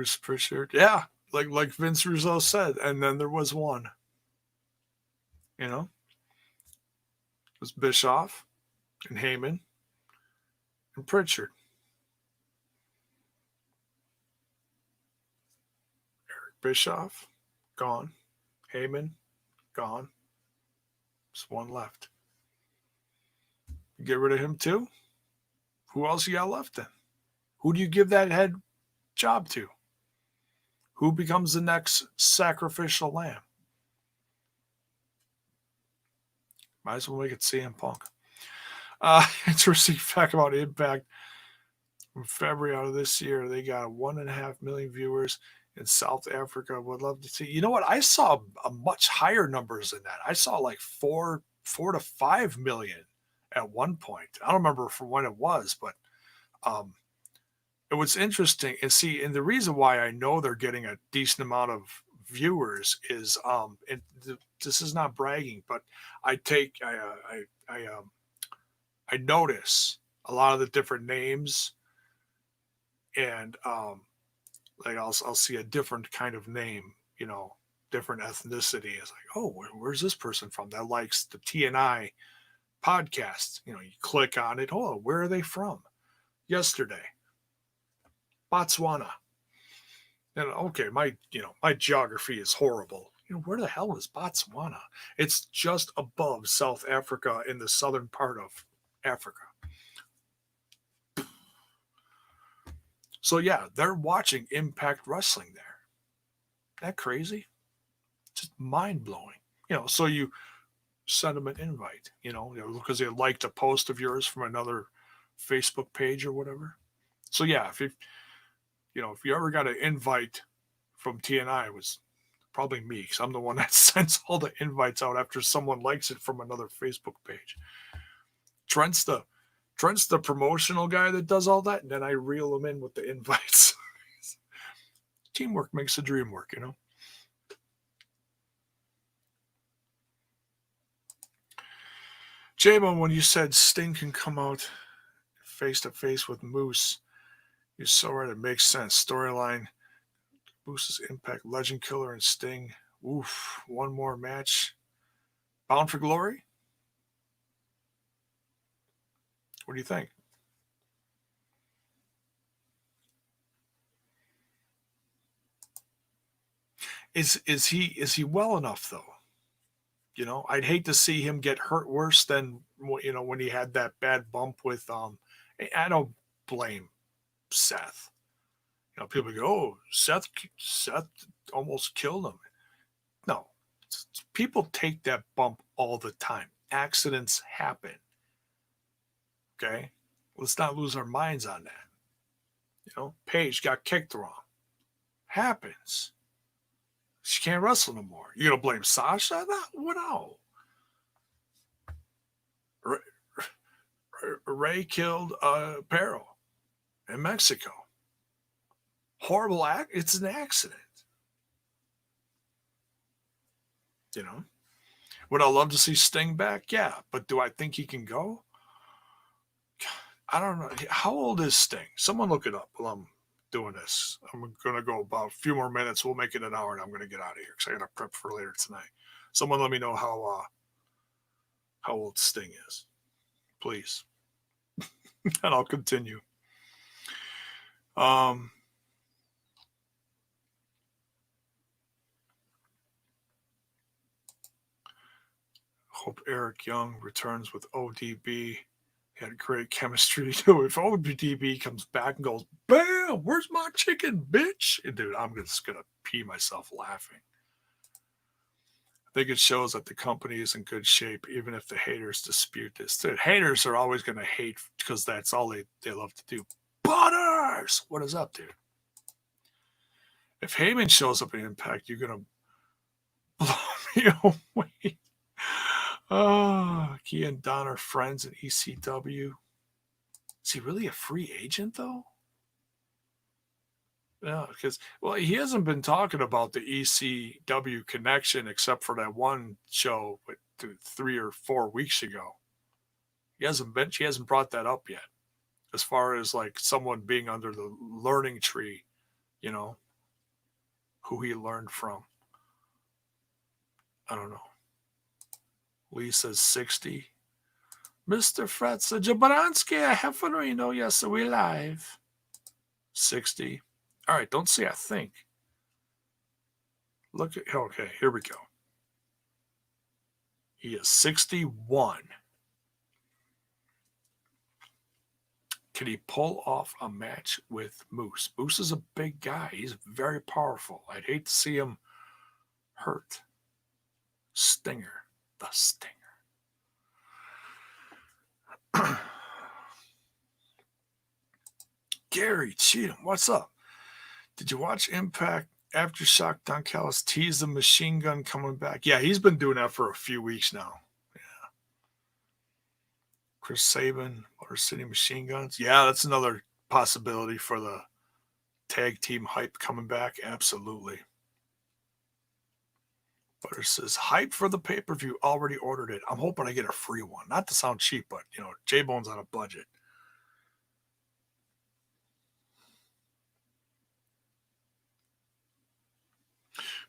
A: Bruce Pritchard. Yeah, like Vince Russo said, and then there was one. You know, it was Bischoff and Heyman and Pritchard. Eric Bischoff, gone. Heyman, gone. Just one left. You get rid of him too? Who else you got left then? Who do you give that head job to? Who becomes the next sacrificial lamb? Might as well make it CM Punk. Interesting fact about Impact. From February out of this year, they got 1.5 million viewers in South Africa. Would love to see. You know what? I saw a much higher numbers than that. I saw like 4 to 5 million at one point. I don't remember from when it was, but it was interesting. And see, and the reason why I know they're getting a decent amount of viewers is this is not bragging, but I notice a lot of the different names, and like I'll see a different kind of name, different ethnicity. It's like, oh, where's this person from that likes the TNI podcast? You click on it. Oh, where are they from? Yesterday, Botswana. And okay, my geography is horrible. Where the hell is Botswana? It's just above South Africa in the southern part of Africa. So yeah, they're watching Impact Wrestling there. Isn't that crazy? Just mind blowing. So you send them an invite, because they liked a post of yours from another Facebook page or whatever. So yeah, if you ever got an invite from TNI, it was probably me, because I'm the one that sends all the invites out after someone likes it from another Facebook page. Trent's the promotional guy that does all that, and then I reel him in with the invites. Teamwork makes the dream work, Jaybone, when you said Sting can come out face to face with Moose, you're so right. It makes sense. Storyline: Moose's Impact Legend Killer and Sting. Oof, one more match. Bound for Glory? What do you think? Is he well enough though? I'd hate to see him get hurt worse than when he had that bad bump with I don't blame Seth. People go, oh, Seth almost killed him. No, people take that bump all the time. Accidents happen. Okay, let's not lose our minds on that. Paige got kicked wrong. Happens. She can't wrestle no more. You gonna blame Sasha? No. Ray killed Perro in Mexico. Horrible act. It's an accident. Would I love to see Sting back? Yeah, but do I think he can go? I don't know. How old is Sting? Someone look it up while I'm doing this. I'm going to go about a few more minutes. We'll make it an hour, and I'm going to get out of here because I got to prep for later tonight. Someone let me know how old Sting is, please, and I'll continue. Hope Eric Young returns with ODB. He had great chemistry too. If ODB comes back and goes, bam, where's my chicken, bitch? Dude, I'm just going to pee myself laughing. I think it shows that the company is in good shape, even if the haters dispute this. Dude, haters are always going to hate because that's all they love to do. Butters! What is up, dude? If Heyman shows up in Impact, you're going to blow me away. Oh, Key and Don are friends in ECW. Is he really a free agent, though? Yeah, because, he hasn't been talking about the ECW connection except for that one show 3 or 4 weeks ago. She hasn't brought that up yet. As far as like someone being under the learning tree, who he learned from. I don't know. Lee says 60. Mr. Fred said, Jabransky, I have fun, yes, we live. 60. All right, don't say I think. Look at, okay, here we go. He is 61. Can he pull off a match with Moose? Moose is a big guy. He's very powerful. I'd hate to see him hurt. Stinger. The Stinger. Gary Cheatham, what's up? Did you watch Impact Aftershock? Don Callis teased the machine gun coming back. Yeah, he's been doing that for a few weeks now. Yeah. Chris Sabin, Motor City Machine Guns. Yeah, that's another possibility for the tag team hype coming back. Absolutely. Butter says, hype for the pay-per-view. Already ordered it. I'm hoping I get a free one. Not to sound cheap, but, Jaybone's on a budget.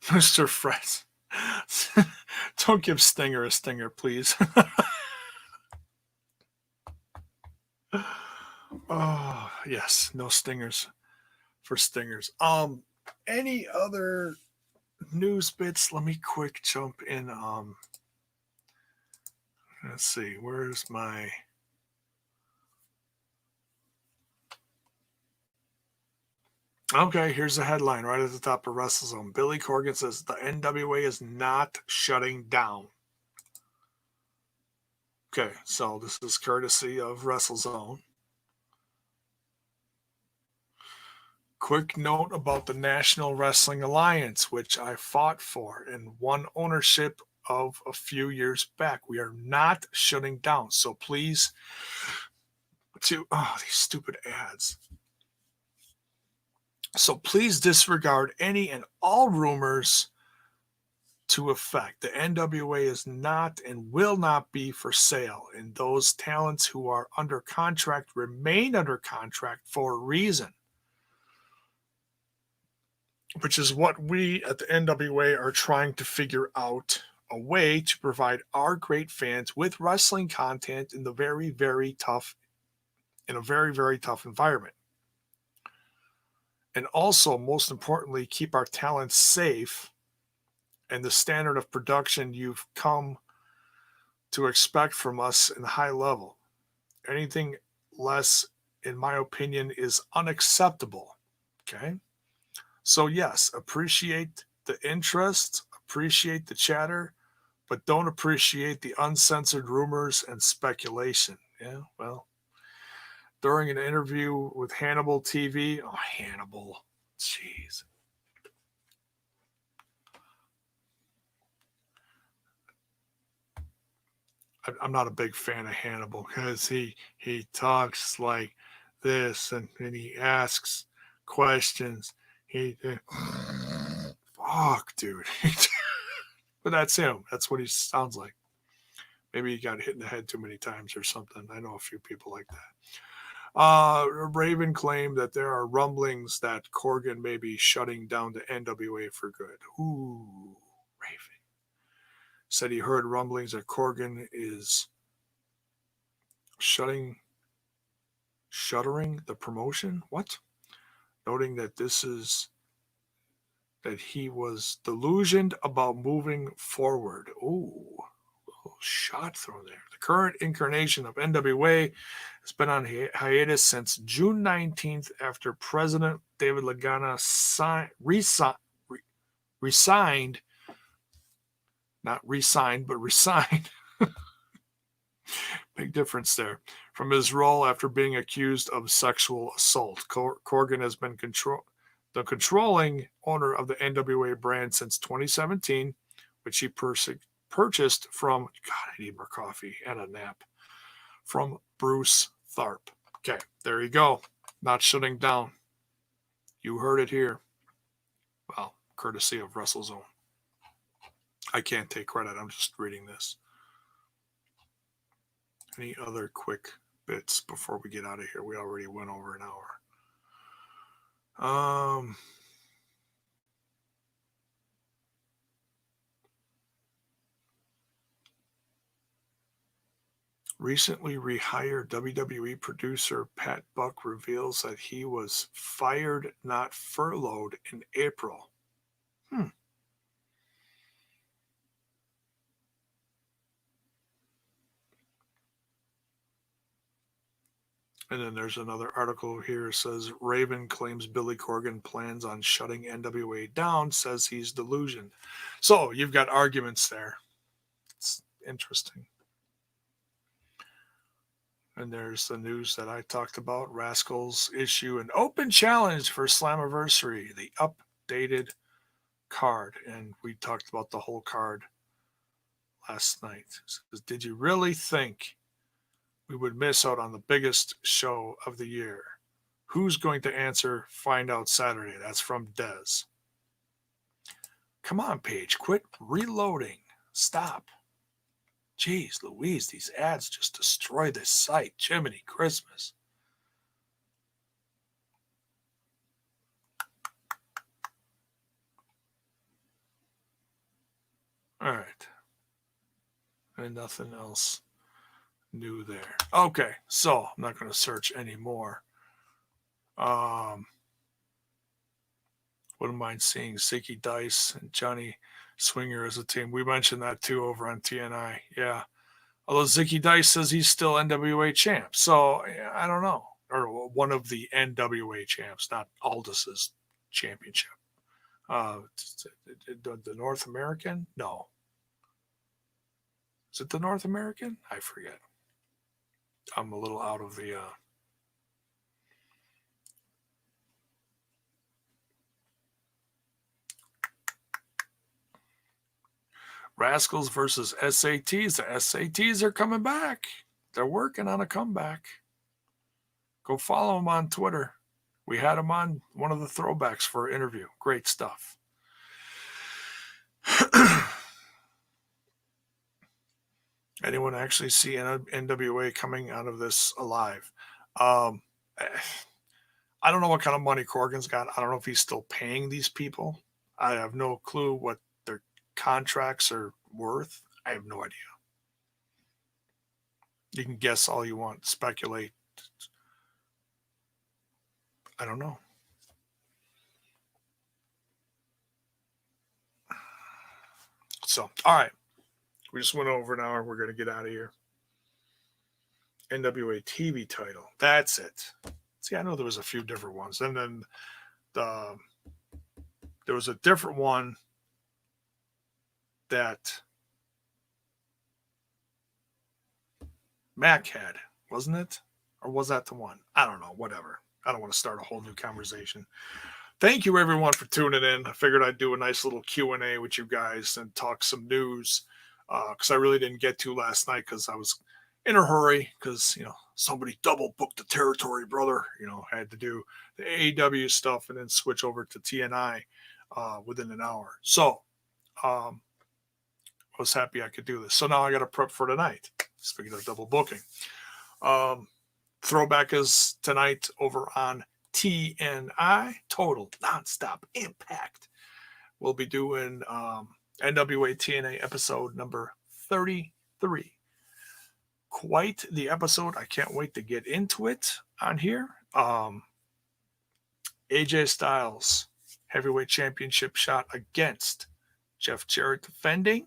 A: Mr. Fred. Don't give Stinger a stinger, please. Oh, yes. No stingers for Stingers. Any other news bits? Let me quick jump in. Let's see. Where's my... Okay, here's the headline right at the top of WrestleZone. Billy Corgan says the NWA is not shutting down. Okay, so this is courtesy of WrestleZone. Quick note about the National Wrestling Alliance, which I fought for and won ownership of a few years back. We are not shutting down. So please, these stupid ads. So please disregard any and all rumors to effect. The NWA is not and will not be for sale, and those talents who are under contract remain under contract for a reason, which is what we at the NWA are trying to figure out a way to provide our great fans with wrestling content in a very, very tough environment. And also, most importantly, keep our talents safe and the standard of production you've come to expect from us in the high level. Anything less, in my opinion, is unacceptable. Okay? So yes, appreciate the interest, appreciate the chatter, but don't appreciate the uncensored rumors and speculation. Yeah, well, during an interview with Hannibal TV, Hannibal, jeez. I'm not a big fan of Hannibal because he talks like this and he asks questions. Fuck, dude. But that's him. That's what he sounds like. Maybe he got hit in the head too many times or something. I know a few people like that. Raven claimed that there are rumblings that Corgan may be shutting down the NWA for good. Ooh, Raven. Said he heard rumblings that Corgan is shuttering the promotion. What? Noting that that he was delusioned about moving forward. Ooh, little shot thrown there. The current incarnation of NWA has been on hiatus since June 19th after President David Lagana resigned. Not re-signed, but resigned. Big difference there. From his role after being accused of sexual assault. Corgan has been the controlling owner of the NWA brand since 2017, which he purchased from, God, I need more coffee and a nap, from Bruce Tharp. Okay, there you go. Not shutting down. You heard it here. Well, courtesy of WrestleZone. I can't take credit. I'm just reading this. Any other quick bits before we get out of here? We already went over an hour. Recently rehired WWE producer Pat Buck reveals that he was fired, not furloughed, in April. And then there's another article here that says Raven claims Billy Corgan plans on shutting NWA down, says he's delusioned. So you've got arguments there. It's interesting. And there's the news that I talked about. Rascals issue an open challenge for Slammiversary, the updated card. And we talked about the whole card last night. Says, did you really think we would miss out on the biggest show of the year? Who's going to answer? Find out Saturday. That's from Dez. Come on, Paige. Quit reloading. Stop. Jeez Louise, these ads just destroy this site. Jiminy Christmas. All right. And nothing else new there. Okay, so I'm not going to search anymore. Wouldn't mind seeing Zicky Dice and Johnny Swinger as a team. We mentioned that too over on TNI. Yeah. Although Zicky Dice says he's still NWA champ. So I don't know. Or one of the NWA champs, not Aldis's championship. The North American? No. Is it the North American? I forget. I'm a little out of the Rascals versus SATs. The SATs are coming back. They're working on a comeback. Go follow them on Twitter. We had them on one of the throwbacks for an interview. Great stuff. Anyone actually see NWA coming out of this alive? I don't know what kind of money Corgan's got. I don't know if he's still paying these people. I have no clue what their contracts are worth. I have no idea. You can guess all you want, speculate. I don't know. So, all right. We just went over an hour. We're going to get out of here. NWA TV title. That's it. See, I know there was a few different ones. And then there was a different one that Mac had, wasn't it? Or was that the one? I don't know. Whatever. I don't want to start a whole new conversation. Thank you, everyone, for tuning in. I figured I'd do a nice little Q&A with you guys and talk some news because I really didn't get to last night because I was in a hurry because, somebody double booked the territory, brother. I had to do the AEW stuff and then switch over to TNI within an hour. So I was happy I could do this. So now I got to prep for tonight. Speaking of double booking. Throwback is tonight over on TNI, Total Nonstop Impact. We'll be doing NWA TNA episode number 33. Quite the episode. I can't wait to get into it on here. AJ Styles, heavyweight championship shot against Jeff Jarrett defending.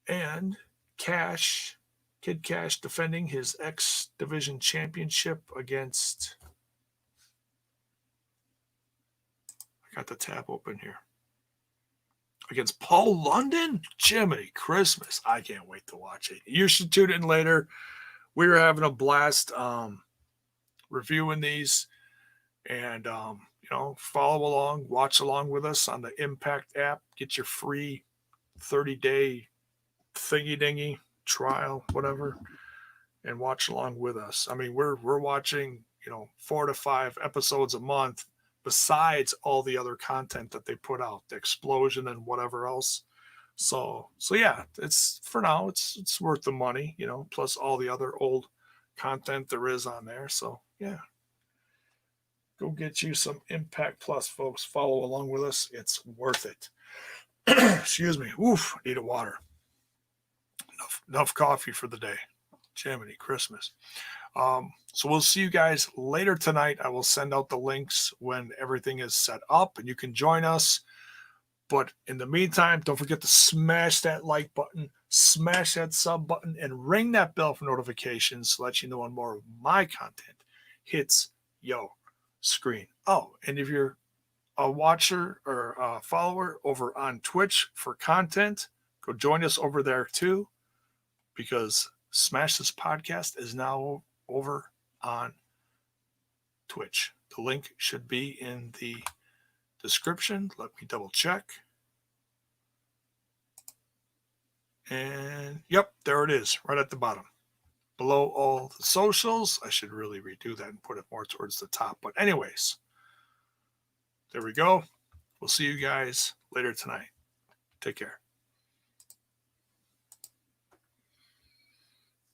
A: And Kid Cash defending his X Division championship against... I got the tab open here. Against Paul London? Jiminy Christmas. I can't wait to watch it. You should tune in later. We were having a blast reviewing these. And, follow along, watch along with us on the Impact app. Get your free 30-day thingy-dingy trial, whatever, and watch along with us. I mean, we're watching, 4 to 5 episodes a month besides all the other content that they put out, the explosion and whatever else. So yeah, it's for now, it's worth the money, plus all the other old content there is on there. So yeah, go get you some Impact Plus, folks. Follow along with us. It's worth it. Excuse me. Oof, need a water. Enough coffee for the day. Jiminy Christmas. So we'll see you guys later tonight. I will send out the links when everything is set up and you can join us. But in the meantime, don't forget to smash that like button, smash that sub button, and ring that bell for notifications to let you know when more of my content hits your screen. Oh, and if you're a watcher or a follower over on Twitch for content, go join us over there too, because Smash This Podcast is now over on Twitch. The link should be in the description. Let me double check. And yep, there it is, right at the bottom. Below all the socials. I should really redo that and put it more towards the top. But anyways, there we go. We'll see you guys later tonight. Take care.